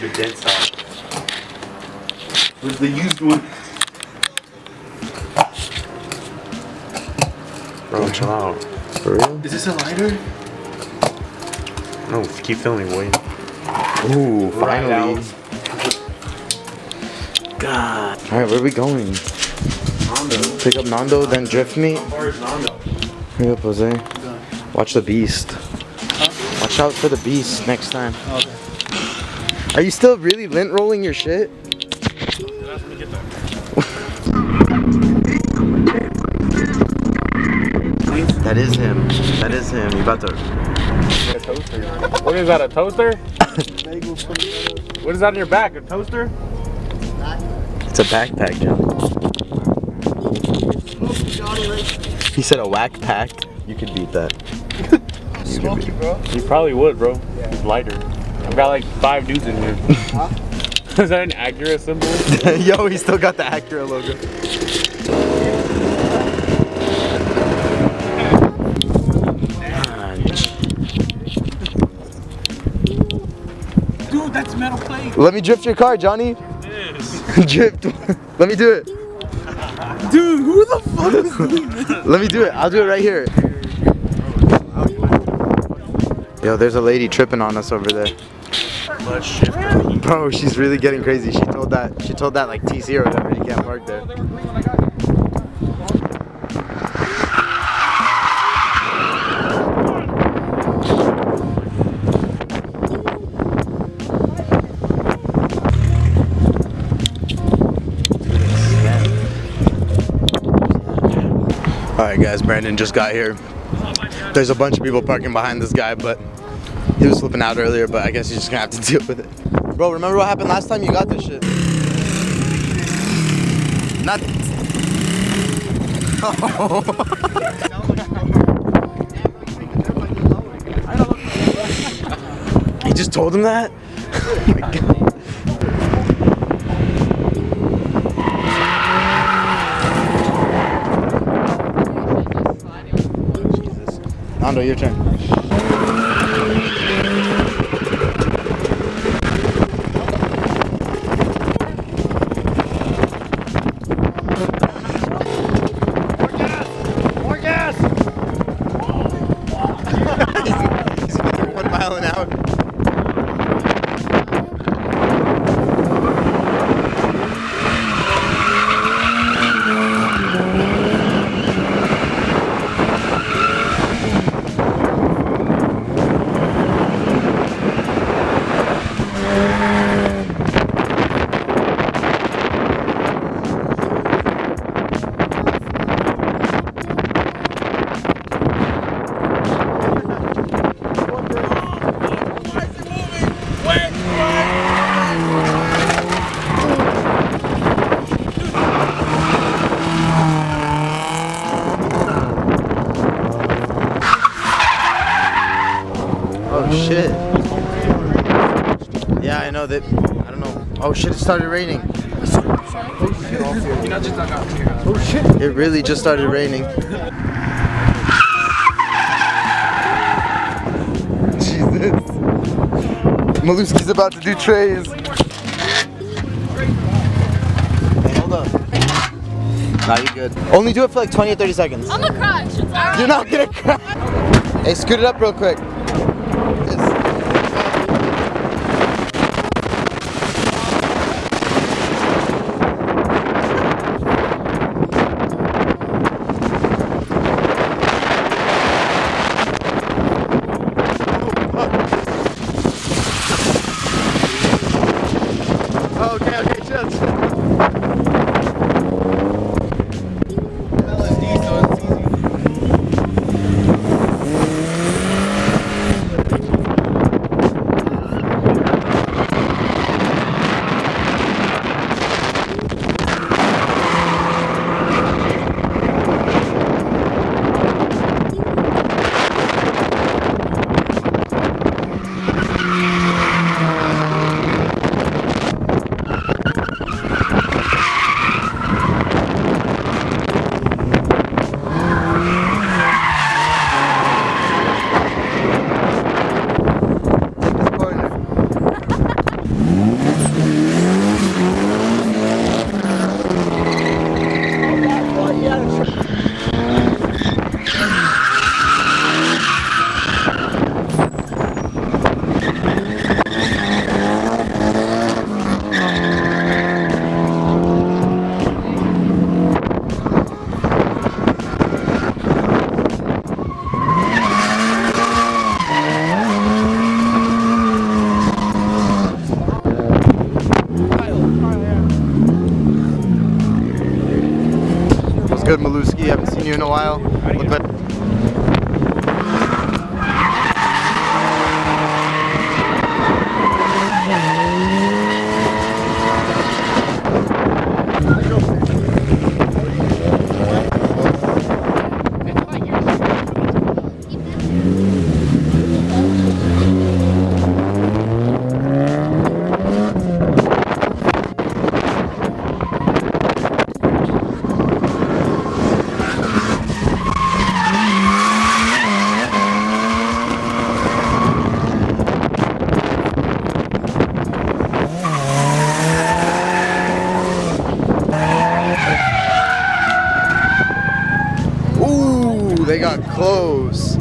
the dead side. Where's the used one? Bro, chill out. For real? Is this a lighter? No, keep filming, wait. Ooh, finally. Right God. Alright, where are we going? Nando. Pick up Nando, then drift meet. Where's Nando? Hurry up, Jose. Watch the beast. Watch out for the beast next time. Okay. Are you still really lint rolling your shit? That is him. That is him. You about to. What is that, a toaster? What is that on your back, a toaster? It's a backpack, Johnny. He said a whack pack. You could beat that. Smoky, bro. You probably would, bro. It's lighter. I've got like 5 dudes in here. Is that an Acura symbol? Yo, he still got the Acura logo. Dude, that's metal plate. Let me drift your car, Johnny. Drift. Let me do it. Dude, who the fuck is doing this? Let me do it. I'll do it right here. Yo, there's a lady tripping on us over there. Bro, she's really getting crazy. She told that like TC or whatever, you can't park there. Alright guys, Brandon just got here. There's a bunch of people parking behind this guy, but he was flipping out earlier, but I guess he's just gonna have to deal with it. Bro, remember what happened last time you got this shit? Not. He just told him that? Oh my God. Nando, your turn. More gas! He's going 1 mile an hour. Oh shit. Yeah, I know that. I don't know. Oh shit, it started raining. Oh shit. It really just started raining. Jesus. Maluski's about to do trays. Hey, hold up. Nah, you're good. Only do it for like 20 or 30 seconds. I'm a crash. It's alright. You're not gonna crash. Hey, scoot it up real quick. Okay, chill. good, Maluski? Haven't seen you in a while. Look like they got close.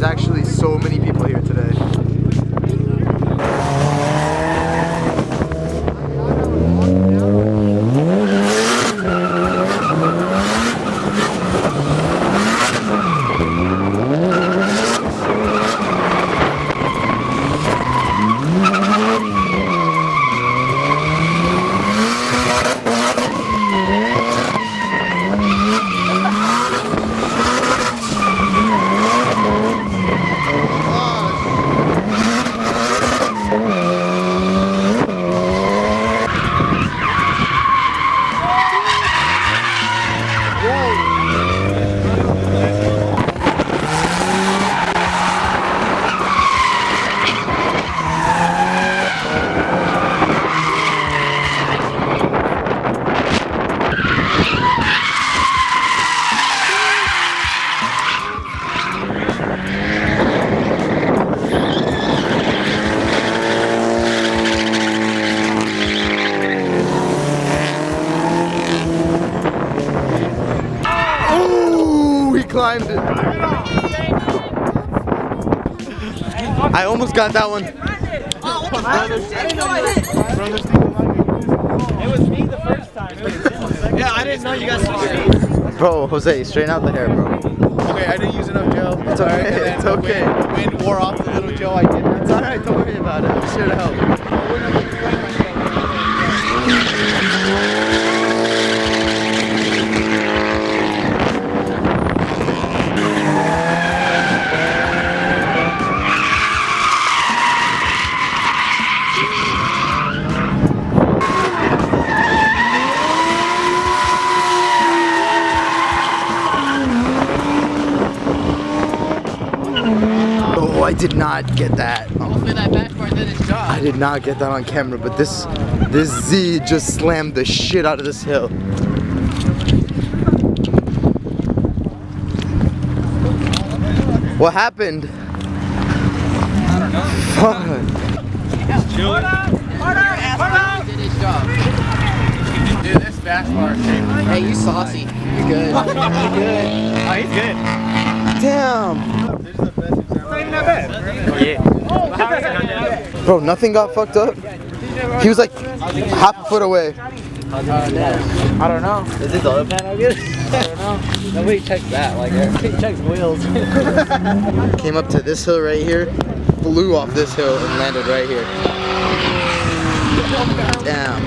Actually so many people here today. Climbed it. I almost got that one. It was me the first time. Yeah, I didn't know you guys succeed. Bro, Jose, straighten out the hair, bro. Okay, I didn't use enough gel. It's okay, it's okay. The wind wore off the little gel I did. It's alright, don't worry about it. I'm just here to help. Oh, I did not get that. Hopefully that back part did its job. I did not get that on camera, but this Z just slammed the shit out of this hill. What happened? I don't know. Fuck. Did its job. Dude, this fast bar shape. Hey, you saucy. You're good. You're good. Oh, he's good. Damn. Not even that bad. Oh, yeah. Bro, nothing got fucked up. He was like half a foot away. I don't know. Is it the other panel good? I don't know. Nobody checks that. Like, everybody checks wheels. Came up to this hill right here, flew off this hill and landed right here. Damn.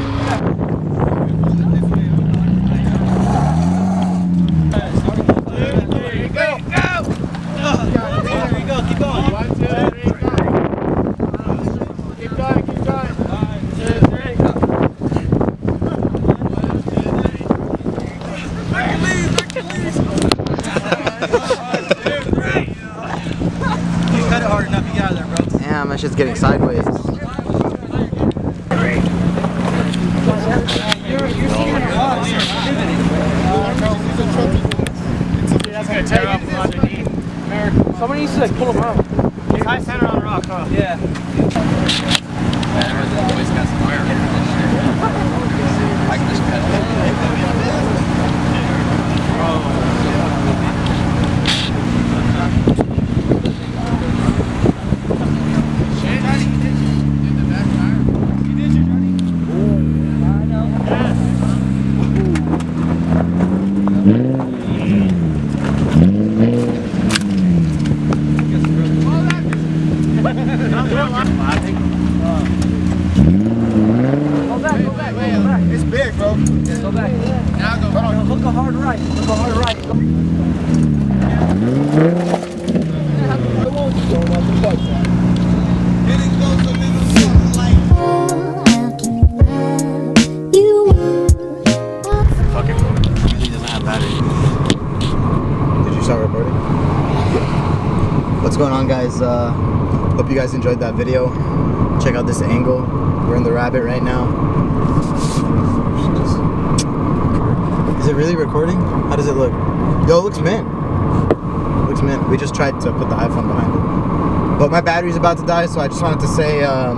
Damn, that shit's getting sideways. That's gonna tear up from underneath. Somebody needs to like pull him out. He's high center on the rock, huh? Yeah. I can just cut it. guys enjoyed that video. Check out this angle. We're in the Rabbit right now. Is it really recording? How does it look? Yo, it looks mint. Looks mint. We just tried to put the iPhone behind it. But my battery's about to die, so I just wanted to say, I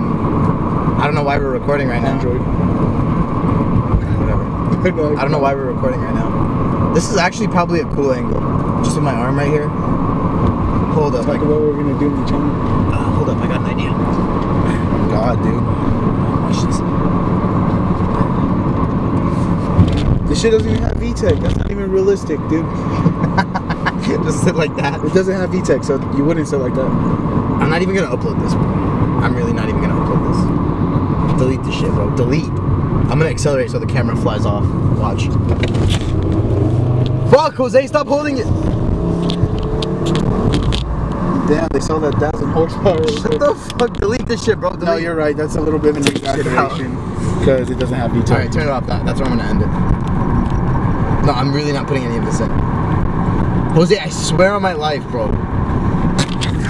don't know why we're recording right now. Android. Whatever. I don't know why we're recording right now. This is actually probably a cool angle. Just with my arm right here. Hold up. Like what we're gonna do in the channel. Hold up, I got an idea. God, dude. This shit doesn't even have VTech. That's not even realistic, dude. Just sit like that. It doesn't have VTech, so you wouldn't sit like that. I'm not even gonna upload this, bro. I'm really not even gonna upload this. Delete this shit, bro. Delete. I'm gonna accelerate so the camera flies off. Watch. Fuck, Jose, stop holding it. Damn, they saw that 1,000 horsepower. What the fuck? Delete this shit, bro. Delete. No, you're right. That's a little bit of an exaggeration because it doesn't have VTech. Alright, turn it off. That's where I'm gonna end it. No, I'm really not putting any of this in. Jose, I swear on my life, bro.